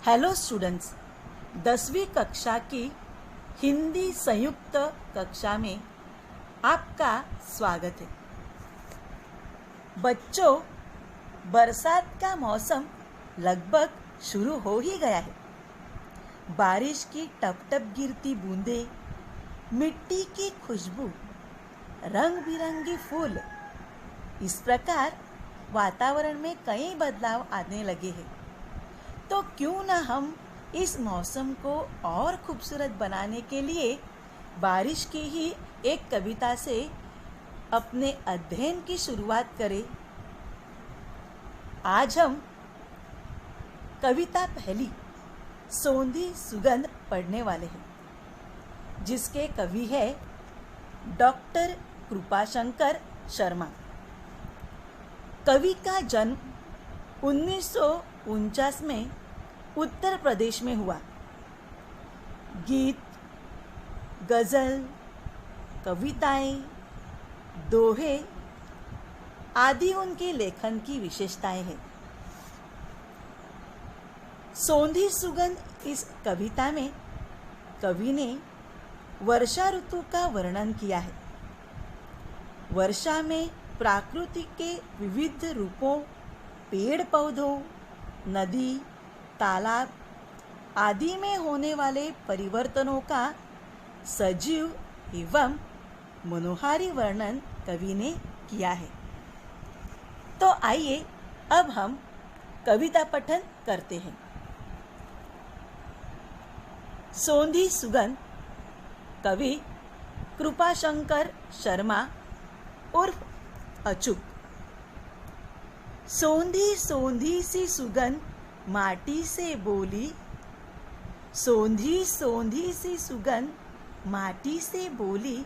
Hello students, 10वीं कक्षा की हिंदी संयुक्त कक्षा में आपका स्वागत है। बच्चों, बरसात का मौसम लगभग शुरू हो ही गया है। बारिश की टप टप गिरती बूंदें, मिट्टी की खुशबू, रंग बिरंगी फूल, इस प्रकार वातावरण में कई बदलाव आने लगे हैं। तो क्यों ना हम इस मौसम को और खूबसूरत बनाने के लिए बारिश की ही एक कविता से अपने अध्ययन की शुरुआत करें। आज हम कविता पहली सोंधी सुगंध पढ़ने वाले हैं, जिसके कवि है डॉक्टर कृपाशंकर शर्मा। कवि का जन्म 1949 में उत्तर प्रदेश में हुआ। गीत, गज़ल, कविताएं, दोहे आदि उनके लेखन की विशेषताएं हैं। सोंधी सुगंध इस कविता में कवि ने वर्षा ऋतु का वर्णन किया है। वर्षा में प्रकृति के विविध रूपों, पेड़ पौधों, नदी, तालाब आदि में होने वाले परिवर्तनों का सजीव एवं मनोहारी वर्णन कवि ने किया है। तो आइए अब हम कविता पठन करते हैं। सोंधी सुगंध कवि कृपाशंकर शर्मा उर्फ अचूक। सोंधी सोंधी सी सुगंध माटी से बोली, सोंधी सोंधी सी सुगंध माटी से बोली,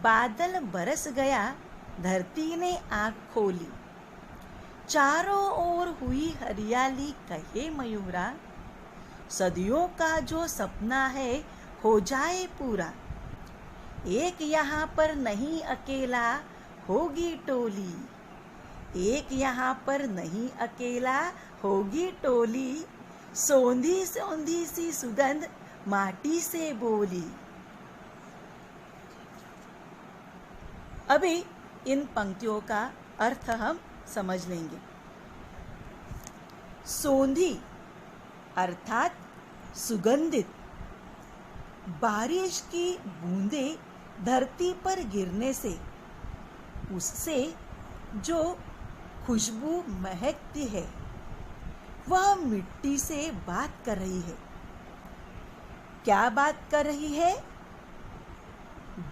बादल बरस गया धरती ने आँख खोली, चारों ओर हुई हरियाली कहे मयूरा, सदियों का जो सपना है हो जाए पूरा, एक यहाँ पर नहीं अकेला होगी टोली, एक यहाँ पर नहीं अकेला होगी टोली, सोंधी सोंधी सी सुगंध माटी से बोली। अभी इन पंक्तियों का अर्थ हम समझ लेंगे। सोंधी अर्थात सुगंधित, बारिश की बूंदें धरती पर गिरने से उससे जो खुशबू महकती है वह मिट्टी से बात कर रही है। क्या बात कर रही है?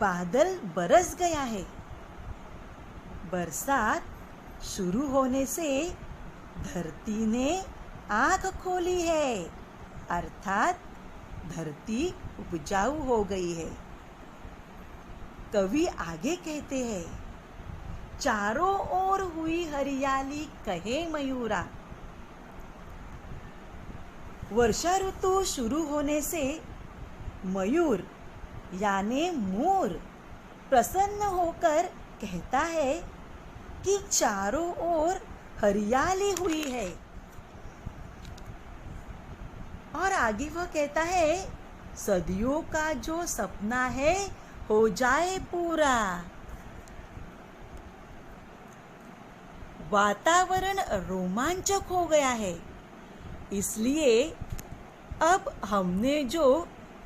बादल बरस गया है। बरसात शुरू होने से धरती ने आँख खोली है, अर्थात धरती उपजाऊ हो गई है। कवि आगे कहते हैं, चारों ओर हुई हरियाली कहे मयूरा। वर्षा ऋतु शुरू होने से मयूर यानी मोर प्रसन्न होकर कहता है कि चारों ओर हरियाली हुई है। और आगे वह कहता है, सदियों का जो सपना है हो जाए पूरा। वातावरण रोमांचक हो गया है, इसलिए अब हमने जो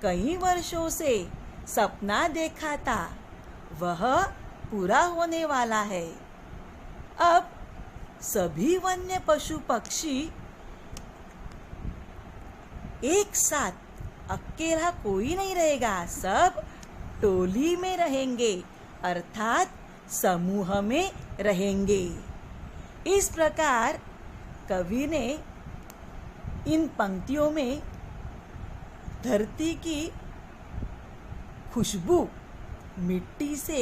कई वर्षों से सपना देखा था वह पूरा होने वाला है। अब सभी वन्य पशु पक्षी एक साथ, अकेला कोई नहीं रहेगा, सब टोली में रहेंगे, अर्थात समूह में रहेंगे। इस प्रकार कवि ने इन पंक्तियों में धरती की खुशबू मिट्टी से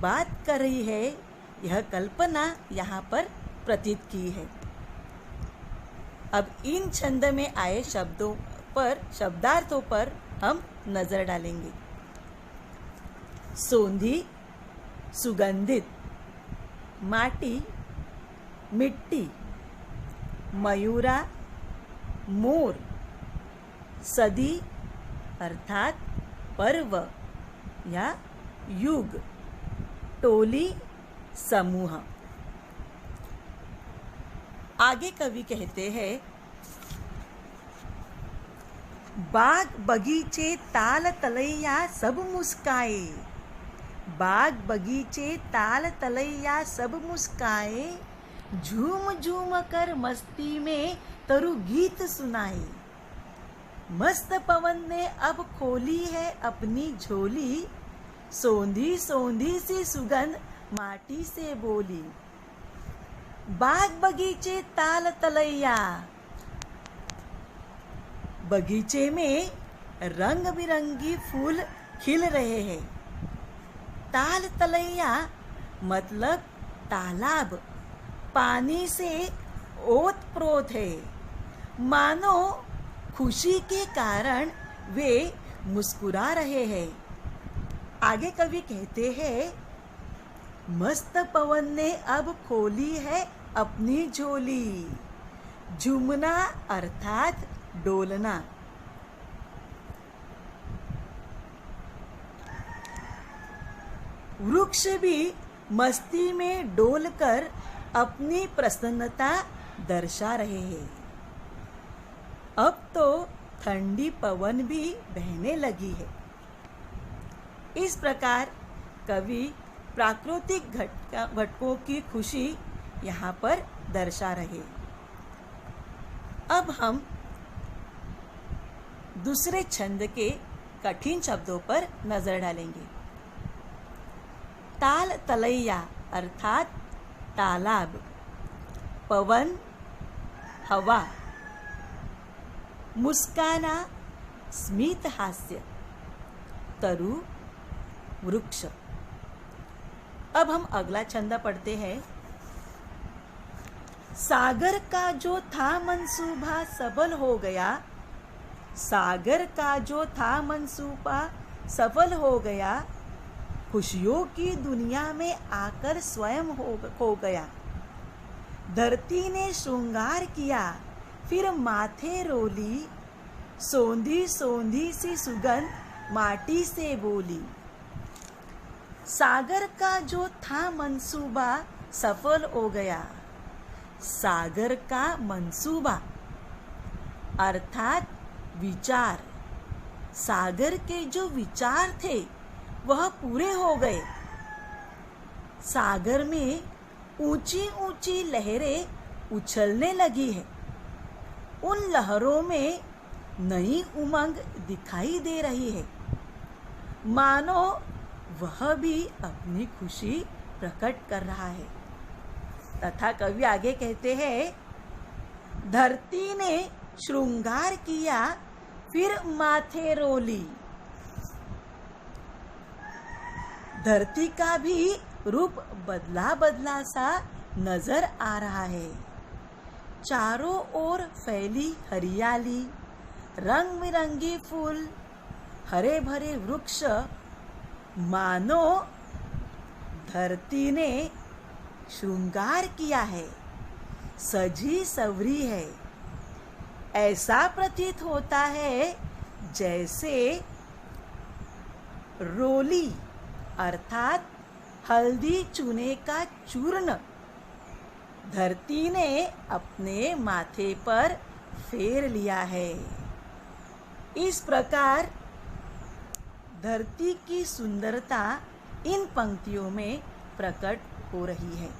बात कर रही है, यह कल्पना यहाँ पर प्रतीत की है। अब इन छंद में आए शब्दों पर, शब्दार्थों पर हम नजर डालेंगे। सोंधी सुगंधित, माटी मिट्टी, मयूरा मोर, सदी अर्थात पर्व या युग, टोली समूह। आगे कवि कहते हैं, बाग बगीचे ताल तलैया सब मुस्काए, बाग बगीचे ताल तलैया सब मुस्काए, झूम झूम कर मस्ती में तरु गीत सुनाए। मस्त पवन ने अब खोली है अपनी झोली, सोंधी सोंधी सी सुगंध माटी से बोली। बाग बगीचे ताल तलैया, बगीचे में रंग बिरंगी फूल खिल रहे हैं। ताल तलैया मतलब तालाब, पानी से ओत-प्रोत है। मानो खुशी के कारण वे मुस्कुरा रहे हैं। आगे कवि कहते हैं, मस्त पवन ने अब खोली है अपनी झोली, झूमना अर्थात डोलना। वृक्ष भी मस्ती में डोलकर अपनी प्रसन्नता दर्शा रहे हैं। अब तो ठंडी पवन भी बहने लगी है। इस प्रकार कवि प्राकृतिक घटकों की खुशी यहाँ पर दर्शा रहे। अब हम दूसरे छंद के कठिन शब्दों पर नजर डालेंगे। ताल तलैया अर्थात तालाब, पवन हवा, मुस्काना स्मित हास्य, तरु वृक्ष। अब हम अगला छंद पढ़ते हैं। सागर का जो था मंसूबा सफल हो गया, सागर का जो था मंसूबा सफल हो गया, खुशियों की दुनिया में आकर स्वयं हो गया। धरती ने श्रृंगार किया फिर माथे रोली, सोंधी सोंधी सी सुगंध माटी से बोली। सागर का जो था मंसूबा सफल हो गया। सागर का मंसूबा अर्थात विचार, सागर के जो विचार थे वह पूरे हो गए। सागर में ऊंची ऊंची लहरें उछलने लगी है। उन लहरों में नई उमंग दिखाई दे रही है, मानो वह भी अपनी खुशी प्रकट कर रहा है। तथा कवि आगे कहते हैं, धरती ने श्रृंगार किया फिर माथे रोली। धरती का भी रूप बदला बदला सा नजर आ रहा है। चारों ओर फैली हरियाली, रंग बिरंगी फूल, हरे भरे वृक्ष, मानो धरती ने श्रृंगार किया है, सजी सवरी है। ऐसा प्रतीत होता है जैसे रोली अर्थात हल्दी चूने का चूर्ण धरती ने अपने माथे पर फेर लिया है। इस प्रकार धरती की सुंदरता इन पंक्तियों में प्रकट हो रही है।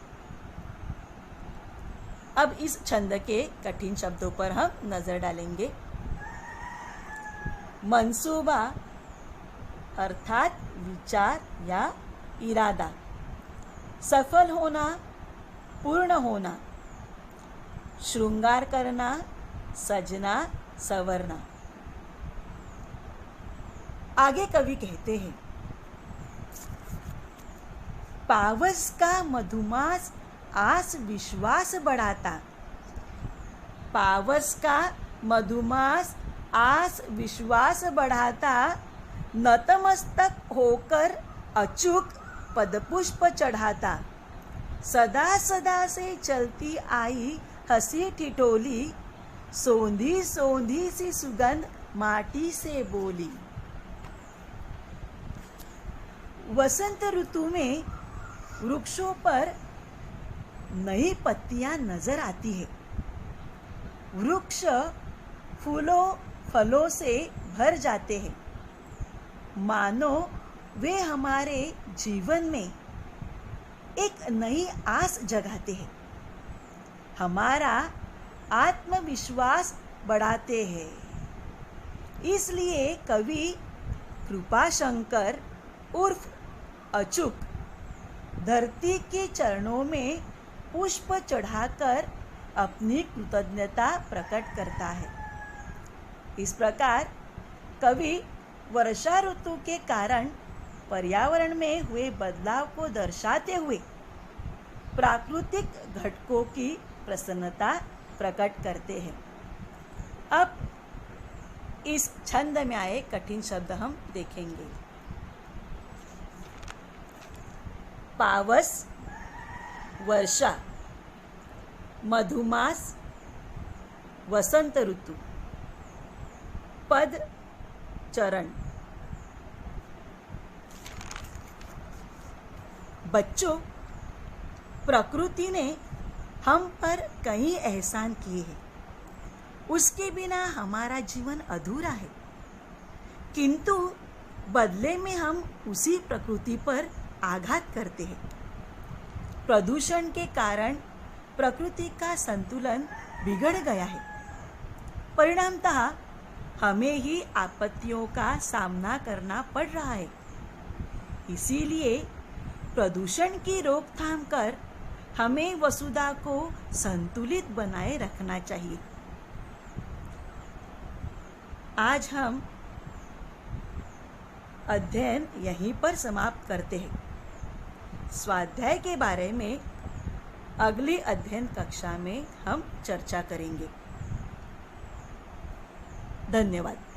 अब इस छंद के कठिन शब्दों पर हम नजर डालेंगे। मंसूबा अर्थात विचार या इरादा, सफल होना, पूर्ण होना, श्रृंगार करना, सजना, संवरना। आगे कवि कहते हैं, पावस का मधुमास आस विश्वास बढ़ाता। पावस का मधुमास आस विश्वास बढ़ाता, नतमस्तक होकर अचूक पदपुष्प चढ़ाता। सदा सदा से चलती आई हंसी ठिठोली, सोंधी सोंधी सी सुगंध माटी से बोली। वसंत ऋतु में वृक्षों पर नई पत्तियां नजर आती है। वृक्ष फूलों फलों से भर जाते हैं, मानो वे हमारे जीवन में एक नई आस जगाते हैं, हमारा आत्मविश्वास बढ़ाते हैं। इसलिए कवि कृपाशंकर उर्फ अचूक धरती के चरणों में पुष्प चढ़ाकर अपनी कृतज्ञता प्रकट करता है। इस प्रकार कवि वर्षा ऋतु के कारण पर्यावरण में हुए बदलाव को दर्शाते हुए प्राकृतिक घटकों की प्रसन्नता प्रकट करते हैं। अब इस छंद में आए कठिन शब्द हम देखेंगे। पावस, वर्षा, मधुमास, वसंत ऋतु, पद, चरण। बच्चों, प्रकृति ने हम पर कई एहसान किए हैं, उसके बिना हमारा जीवन अधूरा है, किंतु बदले में हम उसी प्रकृति पर आघात करते हैं। प्रदूषण के कारण प्रकृति का संतुलन बिगड़ गया है। परिणामतः हमें ही आपत्तियों का सामना करना पड़ रहा है। इसीलिए प्रदूषण की रोकथाम कर हमें वसुधा को संतुलित बनाए रखना चाहिए। आज हम अध्ययन यहीं पर समाप्त करते हैं। स्वाध्याय के बारे में अगली अध्ययन कक्षा में हम चर्चा करेंगे। धन्यवाद।